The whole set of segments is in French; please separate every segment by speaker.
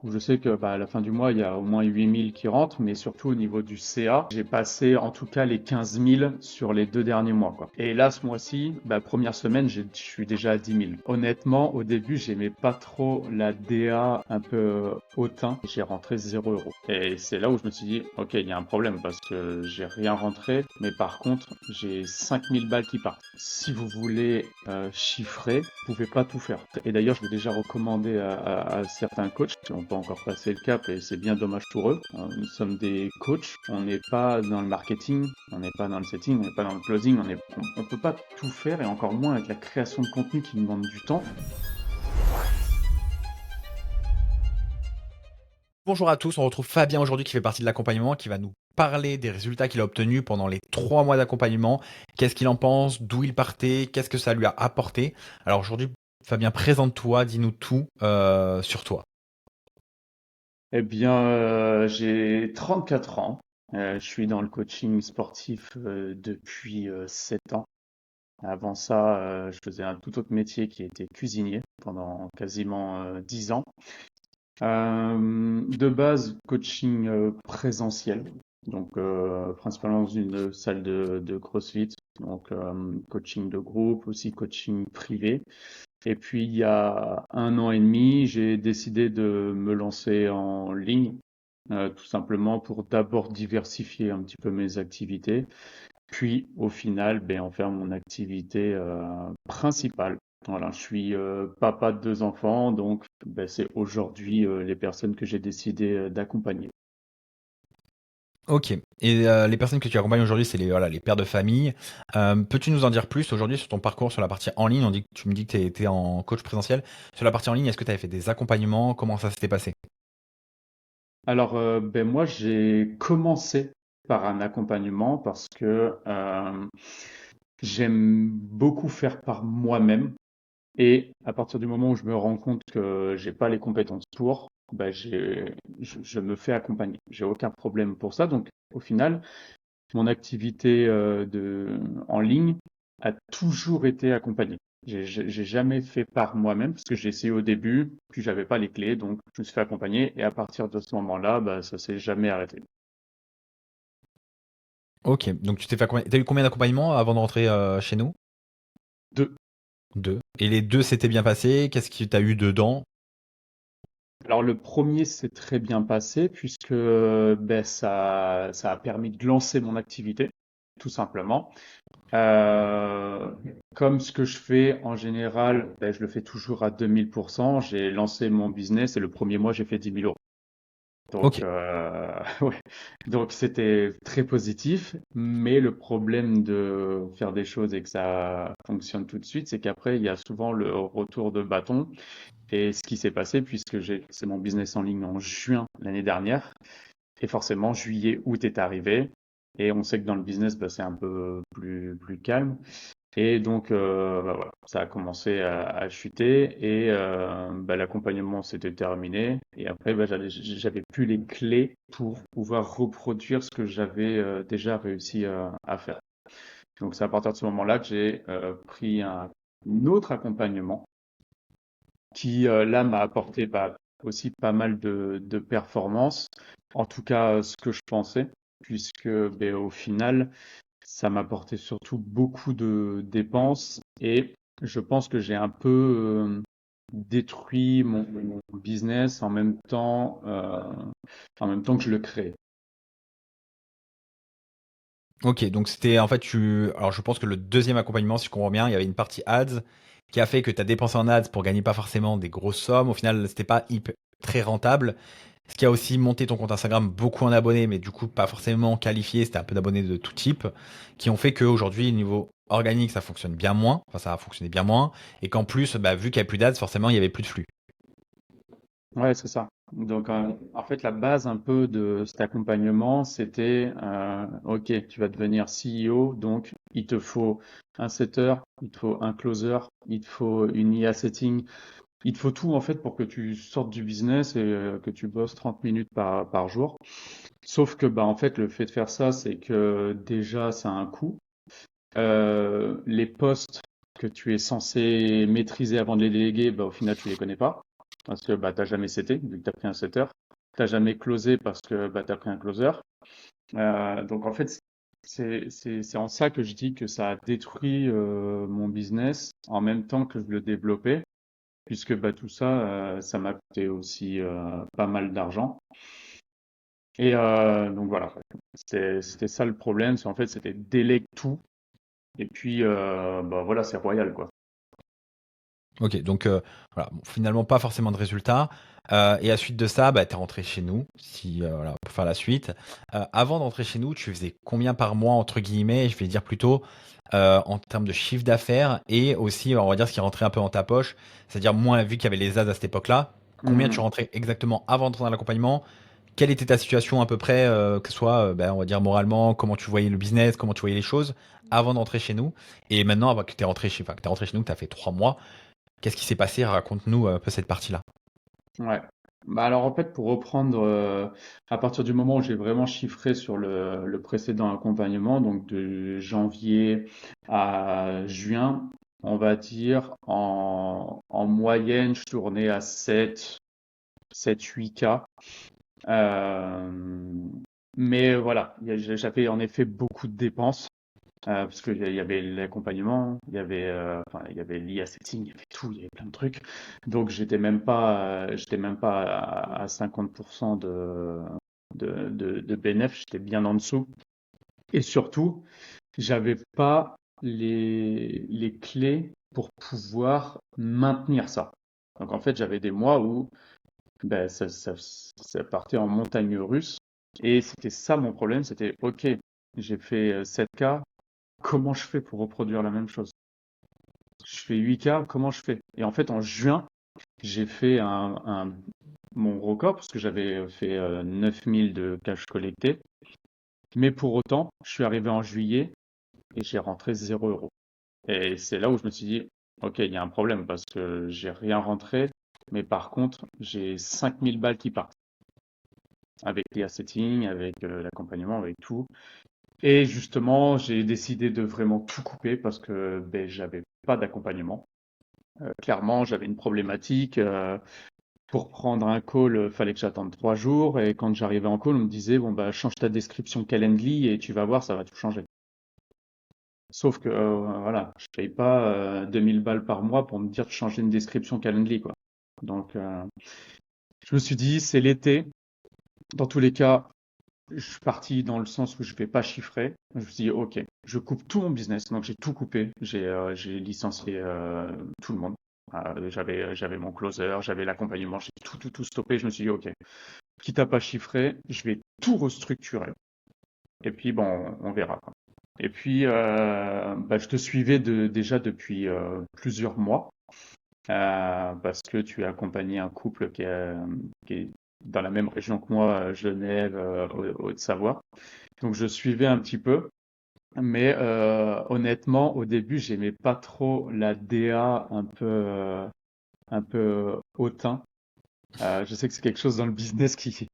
Speaker 1: où je sais que à la fin du mois, il y a au moins 8 000 qui rentrent, mais surtout au niveau du CA, j'ai passé en tout cas les 15 000 sur les 2 derniers mois, quoi. Et là, ce mois-ci, première semaine, je suis déjà à 10 000. Honnêtement, au début, j'aimais pas trop la DA un peu hautain. J'ai rentré 0 euros. Et c'est là où je me suis dit, ok, il y a un problème parce que j'ai rien rentré, mais par contre, j'ai 5 000 balles qui partent. Si vous voulez chiffrer, vous pouvez pas tout faire. Et d'ailleurs, je l'ai déjà recommandé à certains coachs qui n'ont pas encore passé le cap et c'est bien dommage pour eux. Nous sommes des coachs, on n'est pas dans le marketing, on n'est pas dans le setting, on n'est pas dans le closing, on peut pas tout faire et encore moins avec la création de contenu qui demande du temps.
Speaker 2: Bonjour à tous, on retrouve Fabien aujourd'hui qui fait partie de l'accompagnement, qui va nous parler des résultats qu'il a obtenus pendant les 3 mois d'accompagnement. Qu'est-ce qu'il en pense, d'où il partait, qu'est-ce que ça lui a apporté. Alors aujourd'hui, Fabien, présente-toi, dis-nous tout sur toi.
Speaker 1: Eh bien, j'ai 34 ans. Je suis dans le coaching sportif depuis 7 ans. Avant ça, je faisais un tout autre métier qui était cuisinier pendant quasiment 10 ans. De base, coaching présentiel, donc principalement dans une salle de CrossFit, donc coaching de groupe, aussi coaching privé. Et puis il y a 1 an et demi, j'ai décidé de me lancer en ligne, tout simplement pour d'abord diversifier un petit peu mes activités, puis au final, en faire mon activité principale. Voilà, je suis papa de 2 enfants, donc c'est aujourd'hui les personnes que j'ai décidé d'accompagner.
Speaker 2: Ok, et les personnes que tu accompagnes aujourd'hui, c'est les pères de famille. Peux-tu nous en dire plus aujourd'hui sur ton parcours sur la partie en ligne? Tu me dis que tu étais en coach présentiel. Sur la partie en ligne, est-ce que tu avais fait des accompagnements? Comment ça s'était passé?
Speaker 1: Alors, moi, j'ai commencé par un accompagnement parce que j'aime beaucoup faire par moi-même. Et à partir du moment où je me rends compte que j'ai pas les compétences pour, je me fais accompagner. J'ai aucun problème pour ça. Donc, au final, mon activité en ligne a toujours été accompagnée. J'ai jamais fait par moi-même parce que j'ai essayé au début, puis j'avais pas les clés, donc je me suis fait accompagner. Et à partir de ce moment-là, ça s'est jamais arrêté.
Speaker 2: Ok, donc tu t'es fait accompagner. T'as eu combien d'accompagnements avant de rentrer chez nous?
Speaker 1: Deux.
Speaker 2: Deux. Et les deux s'étaient bien passés? Qu'est-ce que tu as eu dedans?
Speaker 1: Alors le premier s'est très bien passé puisque ça a permis de lancer mon activité, tout simplement. Euh, Comme ce que je fais en général, je le fais toujours à 2000%. J'ai lancé mon business et le premier mois, j'ai fait 10 000 euros.
Speaker 2: Ok.
Speaker 1: Donc, ouais. Donc c'était très positif, mais le problème de faire des choses et que ça fonctionne tout de suite, c'est qu'après, il y a souvent le retour de bâton. Et ce qui s'est passé, puisque j'ai lancé mon business en ligne en juin l'année dernière, et forcément, juillet, août est arrivé, et on sait que dans le business, c'est un peu plus calme. Et donc, voilà, ça a commencé à chuter et l'accompagnement s'était terminé. Et après, j'avais plus les clés pour pouvoir reproduire ce que j'avais déjà réussi à faire. Donc, c'est à partir de ce moment-là que j'ai pris un autre accompagnement qui, là, m'a apporté aussi pas mal de performances. En tout cas, ce que je pensais, puisque au final, ça m'a apporté surtout beaucoup de dépenses et je pense que j'ai un peu détruit mon business en même temps que je le crée.
Speaker 2: Ok, donc c'était en fait Alors je pense que le deuxième accompagnement, si je comprends bien, il y avait une partie ads qui a fait que tu as dépensé en ads pour gagner pas forcément des grosses sommes. Au final, c'était pas très rentable. Ce qui a aussi monté ton compte Instagram beaucoup en abonnés, mais du coup pas forcément qualifié. C'était un peu d'abonnés de tout type, qui ont fait qu'aujourd'hui, niveau organique, ça fonctionne bien moins. Enfin, ça a fonctionné bien moins. Et qu'en plus, vu qu'il n'y avait plus d'ads, forcément, il y avait plus de flux.
Speaker 1: Ouais, c'est ça. Donc, en fait, la base un peu de cet accompagnement, c'était, OK, tu vas devenir CEO, donc il te faut un setter, il te faut un closer, il te faut une IA setting, il te faut tout en fait pour que tu sortes du business et que tu bosses 30 minutes par jour. Sauf que en fait le fait de faire ça, c'est que déjà ça a un coût. Les postes que tu es censé maîtriser avant de les déléguer, au final tu les connais pas. parce que bah, tu n'as jamais seté, vu que tu as pris un setter. Tu n'as jamais closé parce que bah, tu as pris un closer. Donc en fait, c'est en ça que je dis que ça a détruit mon business en même temps que je le développais, puisque bah, tout ça, ça m'a coûté aussi pas mal d'argent. Et donc voilà, c'était ça le problème, c'est en fait c'était délègue tout, et puis bah voilà, c'est royal quoi.
Speaker 2: Ok, donc voilà, bon, finalement pas forcément de résultats. Et à suite de ça, bah, tu es rentré chez nous, si, voilà, pour faire la suite. Avant d'entrer chez nous, tu faisais combien par mois, entre guillemets, je vais dire plutôt, en termes de chiffre d'affaires et aussi, on va dire, ce qui rentrait un peu dans ta poche, c'est-à-dire moins vu qu'il y avait les ads à cette époque-là, combien tu
Speaker 1: Mhm.
Speaker 2: rentrais exactement avant d'entrer dans l'accompagnement? Quelle était ta situation à peu près, que ce soit, ben, on va dire moralement, comment tu voyais le business, comment tu voyais les choses avant d'entrer chez nous? Et maintenant, avant que tu es rentré chez, enfin, que t'es rentré chez nous, que tu as fait 3 mois. Qu'est-ce qui s'est passé? Raconte-nous un peu cette partie-là.
Speaker 1: Ouais. Bah alors en fait pour reprendre à partir du moment où j'ai vraiment chiffré sur le précédent accompagnement, donc de janvier à juin, on va dire en moyenne je tournais à 7 8 k. Euh, mais voilà, j'avais en effet beaucoup de dépenses. Parce qu'il y avait l'accompagnement, enfin, il y avait l'IA setting, il y avait tout, il y avait plein de trucs. Donc j'étais même pas à 50% de bénéf, j'étais bien en dessous. Et surtout, j'avais pas les clés pour pouvoir maintenir ça. Donc en fait, j'avais des mois où ben, ça partait en montagne russe. Et c'était ça mon problème, c'était OK, j'ai fait 7K, comment je fais pour reproduire la même chose? Je fais 8K, comment je fais? Et en fait, en juin, j'ai fait mon record parce que j'avais fait 9000 de cash collecté. Mais pour autant, je suis arrivé en juillet et j'ai rentré 0 euros. Et c'est là où je me suis dit, OK, il y a un problème parce que j'ai rien rentré. Mais par contre, j'ai 5000 balles qui partent avec les setting, avec l'accompagnement, avec tout. Et justement, j'ai décidé de vraiment tout couper parce que ben, j'avais pas d'accompagnement. Clairement, j'avais une problématique. Pour prendre un call, fallait que j'attende 3 jours. Et quand j'arrivais en call, on me disait, bon, bah, change ta description Calendly et tu vas voir, ça va tout changer. Sauf que, voilà, je paye pas 2000 balles par mois pour me dire de changer une description Calendly, quoi. Donc, je me suis dit, c'est l'été. Dans tous les cas, je suis parti dans le sens où je vais pas chiffrer. Je me suis dit, OK, je coupe tout mon business. Donc, j'ai tout coupé. J'ai licencié tout le monde. J'avais mon closer, j'avais l'accompagnement, j'ai tout stoppé. Je me suis dit, OK, quitte à pas chiffrer, je vais tout restructurer. Et puis, bon, on verra, quoi. Et puis, bah, je te suivais déjà depuis plusieurs mois parce que tu as accompagné un couple qui est dans la même région que moi, Genève, Haute-Savoie. Donc, je suivais un petit peu. Mais honnêtement, au début, j'aimais pas trop la DA un peu hautain. Je sais que c'est quelque chose dans le business qui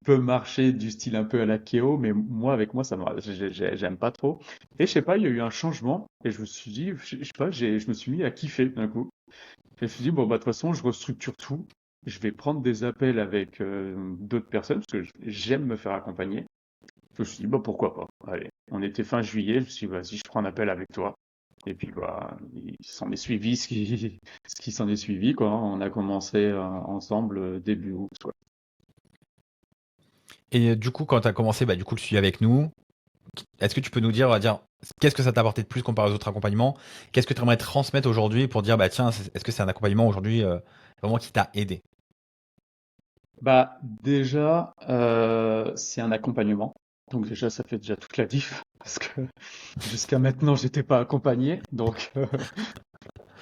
Speaker 1: peut marcher du style un peu à la Keo, mais moi, avec moi, j'aime pas trop. Et je sais pas, il y a eu un changement et je me suis dit, je sais pas, je me suis mis à kiffer d'un coup. Et je me suis dit, bon, bah, de toute façon, je restructure tout. Je vais prendre des appels avec d'autres personnes parce que j'aime me faire accompagner. Je me suis dit, bah, pourquoi pas? Allez, on était fin juillet, je me suis dit, vas-y, je prends un appel avec toi. Et puis, bah, il s'en est suivi ce qui s'en est suivi, quoi. On a commencé ensemble début août, quoi.
Speaker 2: Et du coup, quand tu as commencé, bah, du coup, le suivi avec nous, est-ce que tu peux nous dire, on va dire, qu'est-ce que ça t'a apporté de plus comparé aux autres accompagnements? Qu'est-ce que tu aimerais transmettre aujourd'hui pour dire, bah, tiens, est-ce que c'est un accompagnement aujourd'hui vraiment qui t'a aidé?
Speaker 1: Bah, déjà, c'est un accompagnement. Donc déjà, ça fait déjà toute la diff. Parce que jusqu'à maintenant, j'étais pas accompagné. Donc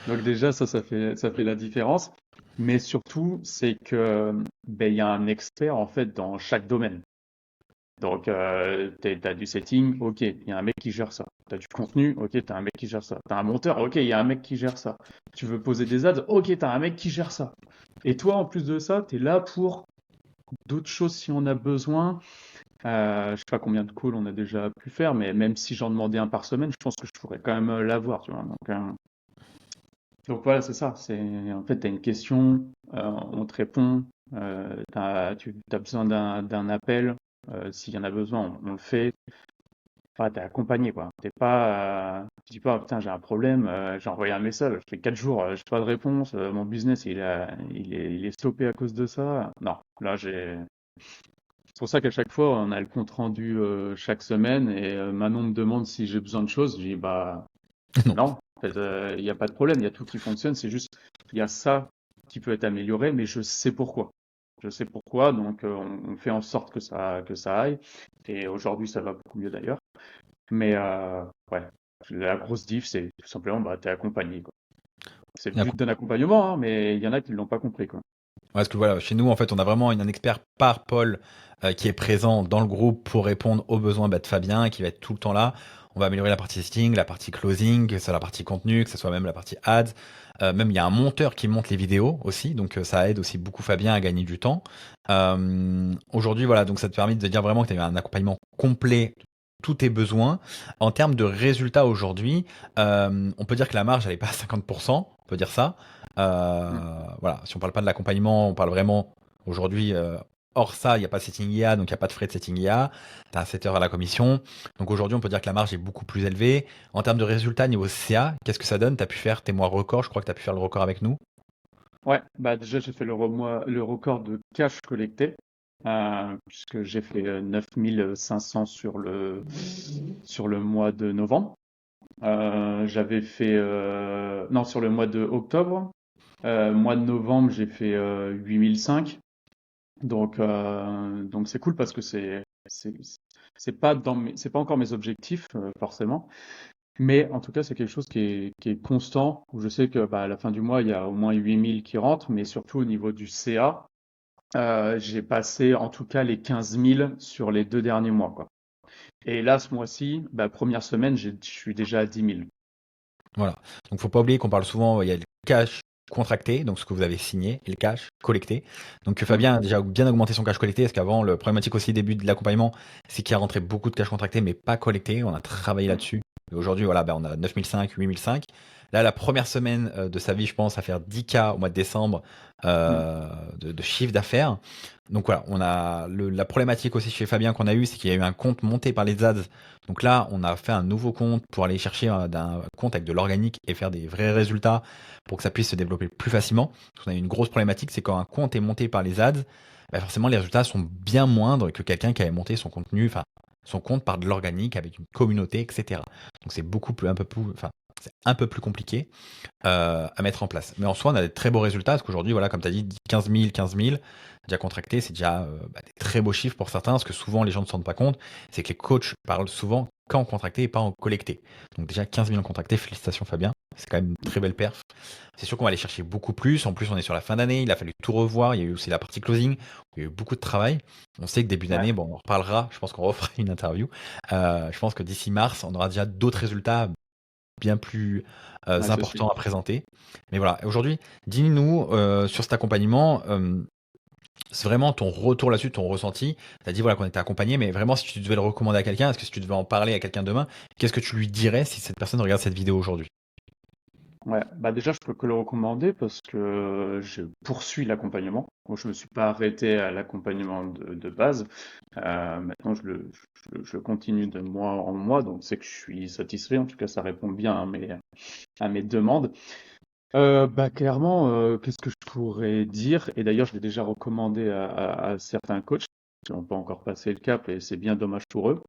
Speaker 1: déjà, ça fait la différence. Mais surtout, c'est que ben, il y a un expert en fait dans chaque domaine. Donc, t'as du setting, ok, il y a un mec qui gère ça. T'as du contenu, ok, t'as un mec qui gère ça. T'as un monteur, ok, il y a un mec qui gère ça. Tu veux poser des ads, ok, t'as un mec qui gère ça. Et toi, en plus de ça, t'es là pour d'autres choses si on a besoin. Je sais pas combien de calls on a déjà pu faire, mais même si j'en demandais un par semaine, je pense que je pourrais quand même l'avoir, tu vois. Donc, Donc voilà, c'est ça. En fait, tu as une question, on te répond, tu as besoin d'un appel, s'il y en a besoin, on le fait. Enfin, t'es accompagné, quoi. T'es pas, tu dis pas, oh, putain, j'ai un problème, j'ai envoyé un message, ça fait 4 jours, j'ai pas de réponse, mon business, il est stoppé à cause de ça. Non, là, c'est pour ça qu'à chaque fois, on a le compte rendu chaque semaine et Manon me demande si j'ai besoin de choses. Je dis, bah,
Speaker 2: Non.
Speaker 1: non, en fait, il n'y a pas de problème, il y a tout qui fonctionne, c'est juste, il y a ça qui peut être amélioré, mais je sais pourquoi. Je sais pourquoi, donc on fait en sorte que ça aille. Et aujourd'hui, ça va beaucoup mieux d'ailleurs. Mais ouais, la grosse diff, c'est tout simplement, bah, t'es accompagné, quoi. C'est le but d'un accompagnement, hein, mais il y en a qui ne l'ont pas compris, quoi.
Speaker 2: Parce que voilà, chez nous, en fait, on a vraiment un expert par pôle qui est présent dans le groupe pour répondre aux besoins de Fabien et qui va être tout le temps là. On va améliorer la partie listing, la partie closing, que ce soit la partie contenu, que ce soit même la partie ads. Même il y a un monteur qui monte les vidéos aussi, donc ça aide aussi beaucoup Fabien à gagner du temps. Aujourd'hui, voilà, donc ça te permet de dire vraiment que tu as eu un accompagnement complet de tous tes besoins. En termes de résultats aujourd'hui, on peut dire que la marge, elle n'est pas à 50%, on peut dire ça.
Speaker 1: Mm.
Speaker 2: Voilà, si on parle pas de l'accompagnement, on parle vraiment aujourd'hui, hors ça, il n'y a pas de setting IA, donc il n'y a pas de frais de setting IA. Tu as un setter à la commission. Donc aujourd'hui, on peut dire que la marge est beaucoup plus élevée. En termes de résultats niveau CA, qu'est-ce que ça donne? Tu as pu faire tes mois records, je crois que tu as pu faire le record avec nous.
Speaker 1: Ouais, bah déjà, j'ai fait le record de cash collecté, puisque j'ai fait 9500 sur le mois de novembre. J'avais fait, non, sur le mois de octobre. Mois de novembre, j'ai fait 8005. Donc c'est cool parce que c'est pas encore mes objectifs forcément, mais en tout cas c'est quelque chose qui est constant où je sais que bah, à la fin du mois il y a au moins 8000 qui rentrent, mais surtout au niveau du CA, j'ai passé en tout cas les 15 000 sur les 2 derniers mois, quoi. Et là ce mois-ci, bah, première semaine, je suis déjà à 10 000.
Speaker 2: Voilà. Donc faut pas oublier qu'on parle souvent, il y a le cash contracté, donc ce que vous avez signé, et le cash collecté. Donc
Speaker 1: Mm.
Speaker 2: Fabien a déjà bien augmenté son cash collecté, parce qu'avant, le problématique aussi début de l'accompagnement, c'est qu'il y a rentré beaucoup de cash contracté, mais pas collecté. On a travaillé
Speaker 1: Mm.
Speaker 2: là-dessus. Et aujourd'hui, voilà, ben, on a 9005, 8005. Là, la première semaine de sa vie, je pense, à faire 10K au mois de décembre
Speaker 1: Mm.
Speaker 2: de chiffre d'affaires. Donc voilà, on a la problématique aussi chez Fabien qu'on a eu, c'est qu'il y a eu un compte monté par les ads. Donc là, on a fait un nouveau compte pour aller chercher d'un compte avec de l'organique et faire des vrais résultats pour que ça puisse se développer plus facilement. Parce qu'on a eu une grosse problématique, c'est quand un compte est monté par les ads, bah forcément les résultats sont bien moindres que quelqu'un qui avait monté son contenu, enfin son compte par de l'organique avec une communauté, etc. Donc c'est beaucoup plus, un peu plus, enfin c'est un peu plus compliqué à mettre en place. Mais en soi, on a des très beaux résultats parce qu'aujourd'hui, voilà, comme tu as dit, 15 000 déjà contractés, c'est déjà des très beaux chiffres pour certains. Ce que souvent les gens ne se rendent pas compte, c'est que les coachs parlent souvent qu'en contracté et pas en collecté. Donc déjà 15 000 contractés, félicitations Fabien. C'est quand même une très belle perf. C'est sûr qu'on va aller chercher beaucoup plus. En plus, on est sur la fin d'année. Il a fallu tout revoir. Il y a eu aussi la partie closing. Il y a eu beaucoup de travail. On sait que début
Speaker 1: Ouais,
Speaker 2: d'année, bon, on en reparlera. Je pense qu'on refera une interview. Je pense que d'ici mars, on aura déjà d'autres résultats bien plus
Speaker 1: ouais, c'est sûr.
Speaker 2: importants à présenter. Mais voilà, aujourd'hui, dis-nous sur cet accompagnement, c'est vraiment ton retour là-dessus, ton ressenti. Tu as dit voilà, qu'on était accompagné, mais vraiment, si tu devais le recommander à quelqu'un, est-ce que si tu devais en parler à quelqu'un demain, qu'est-ce que tu lui dirais si cette personne regarde cette vidéo aujourd'hui?
Speaker 1: Ouais, bah déjà, je peux que le recommander parce que je poursuis l'accompagnement. Moi, je me suis pas arrêté à l'accompagnement de base. Maintenant, je le continue de mois en mois, donc c'est que je suis satisfait. En tout cas, ça répond bien à mes demandes. Bah, clairement, qu'est-ce que je pourrais dire? Et d'ailleurs, je l'ai déjà recommandé à certains coachs qui n'ont pas encore passé le cap et c'est bien dommage pour eux.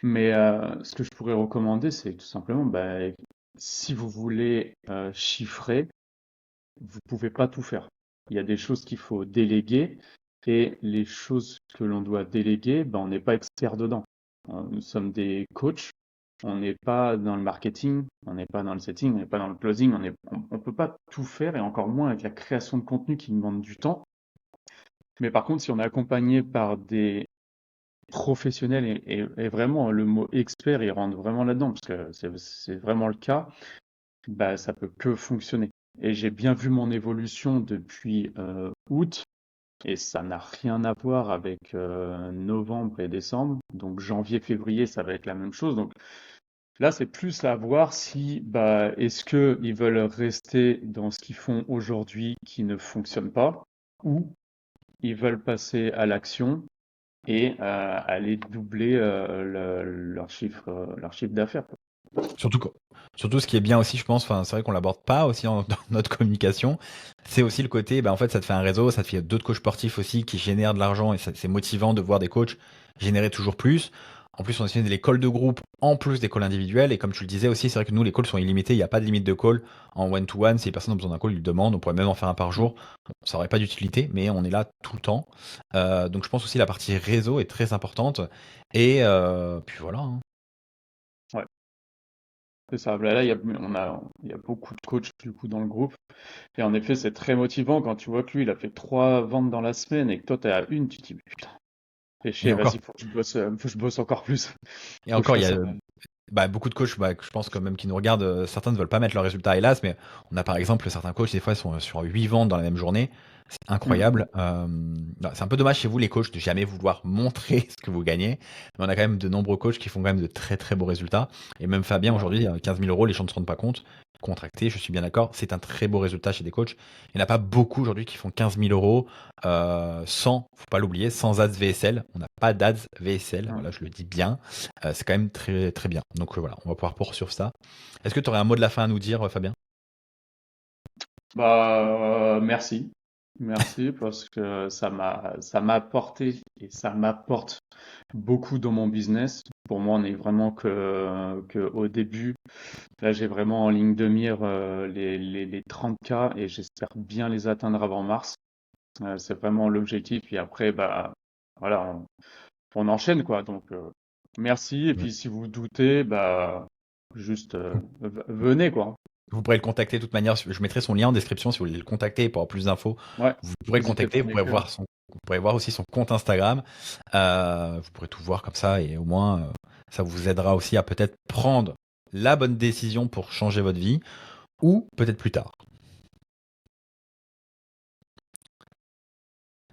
Speaker 1: Mais ce que je pourrais recommander, c'est tout simplement, bah, si vous voulez chiffrer, vous pouvez pas tout faire. Il y a des choses qu'il faut déléguer et les choses que l'on doit déléguer, ben, on n'est pas expert dedans. Nous sommes des coachs, on n'est pas dans le marketing, on n'est pas dans le setting, on n'est pas dans le closing, on peut pas tout faire et encore moins avec la création de contenu qui demande du temps. Mais par contre, si on est accompagné par des professionnels et vraiment le mot expert, il rentre vraiment là-dedans parce que c'est vraiment le cas, bah, ça peut que fonctionner. Et j'ai bien vu mon évolution depuis août, et ça n'a rien à voir avec novembre et décembre. Donc janvier, février, ça va être la même chose. Donc Là, c'est plus à voir si, bah, est-ce que ils veulent rester dans ce qu'ils font aujourd'hui qui ne fonctionne pas, ou ils veulent passer à l'action et aller doubler leur chiffre d'affaires, quoi.
Speaker 2: Surtout, surtout ce qui est bien aussi, je pense, enfin, c'est vrai qu'on l'aborde pas aussi dans notre communication, c'est aussi le côté, bah, en fait, ça te fait un réseau, ça te fait d'autres coachs sportifs aussi qui génèrent de l'argent et c'est motivant de voir des coachs générer toujours plus. En plus, on a des calls de groupe en plus des calls individuels et comme tu le disais aussi, c'est vrai que nous, les calls sont illimités, il n'y a pas de limite de call en one-to-one. Si les personnes ont besoin d'un call, ils le demandent, on pourrait même en faire un par
Speaker 1: Mm.
Speaker 2: jour. Bon, ça aurait pas d'utilité, mais on est là tout le temps. Donc je pense aussi la partie réseau est très importante et puis voilà, hein.
Speaker 1: Ouais, c'est ça. Là, il y a beaucoup de coachs du coup dans le groupe. Et en effet, c'est très motivant quand tu vois que lui, il a fait 3 ventes dans la semaine et que toi, tu es à une, tu te dis, mais putain, fais
Speaker 2: Et
Speaker 1: chier,
Speaker 2: encore,
Speaker 1: vas-y, faut que je bosse encore plus.
Speaker 2: et
Speaker 1: Faut que je
Speaker 2: encore, il y
Speaker 1: fasse
Speaker 2: a
Speaker 1: ça.
Speaker 2: bah, beaucoup de coachs, bah, que je pense que même qui nous regardent, certains ne veulent pas mettre leurs résultats, hélas, mais on a par exemple certains coachs, des fois, sont sur 8 ventes dans la même journée. C'est
Speaker 1: Mm.
Speaker 2: incroyable. Bah, c'est un peu dommage chez vous, les coachs, de jamais vouloir montrer ce que vous gagnez. Mais on a quand même de nombreux coachs qui font quand même de très très beaux résultats. Et même Fabien,
Speaker 1: Bah,
Speaker 2: aujourd'hui, 15 000 euros, les gens ne se rendent pas compte. Contracté, je suis bien d'accord. C'est un très beau résultat chez des coachs. Il n'y en a pas beaucoup aujourd'hui qui font 15 000 euros sans, faut pas l'oublier, sans ads VSL. On n'a pas d'ads VSL.
Speaker 1: ouais.
Speaker 2: Voilà, je le dis bien. C'est quand même très très bien. Donc voilà, on va pouvoir poursuivre ça. Est-ce que tu aurais un mot de la fin à nous dire, Fabien?
Speaker 1: Bah, merci. Merci parce que ça m'a apporté et ça m'apporte beaucoup dans mon business. Pour moi, on est vraiment que au début. Là, j'ai vraiment en ligne de mire les 30K et j'espère bien les atteindre avant mars. C'est vraiment l'objectif. Et après, bah, voilà, on enchaîne quoi. Donc, merci. Et
Speaker 2: Ouais.
Speaker 1: puis, si vous doutez, bah, juste venez quoi.
Speaker 2: Vous pourrez le contacter de toute manière. Je mettrai son lien en description si vous voulez le contacter pour avoir plus d'infos.
Speaker 1: Ouais,
Speaker 2: Vous pourrez le
Speaker 1: n'hésitez
Speaker 2: contacter,
Speaker 1: pas à m'écrire.
Speaker 2: vous pourrez voir aussi son compte Instagram. Vous pourrez tout voir comme ça et au moins ça vous aidera aussi à peut-être prendre la bonne décision pour changer votre vie ou peut-être plus tard.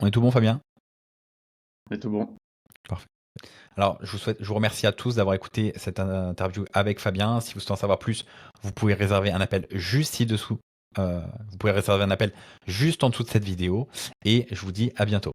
Speaker 2: On est tout bon, Fabien?
Speaker 1: C'est tout bon.
Speaker 2: Parfait. Alors, je vous remercie à tous d'avoir écouté cette interview avec Fabien. Si vous souhaitez en savoir plus, vous pouvez réserver un appel juste ci-dessous. Vous pouvez réserver un appel juste en dessous de cette vidéo. Et je vous dis à bientôt.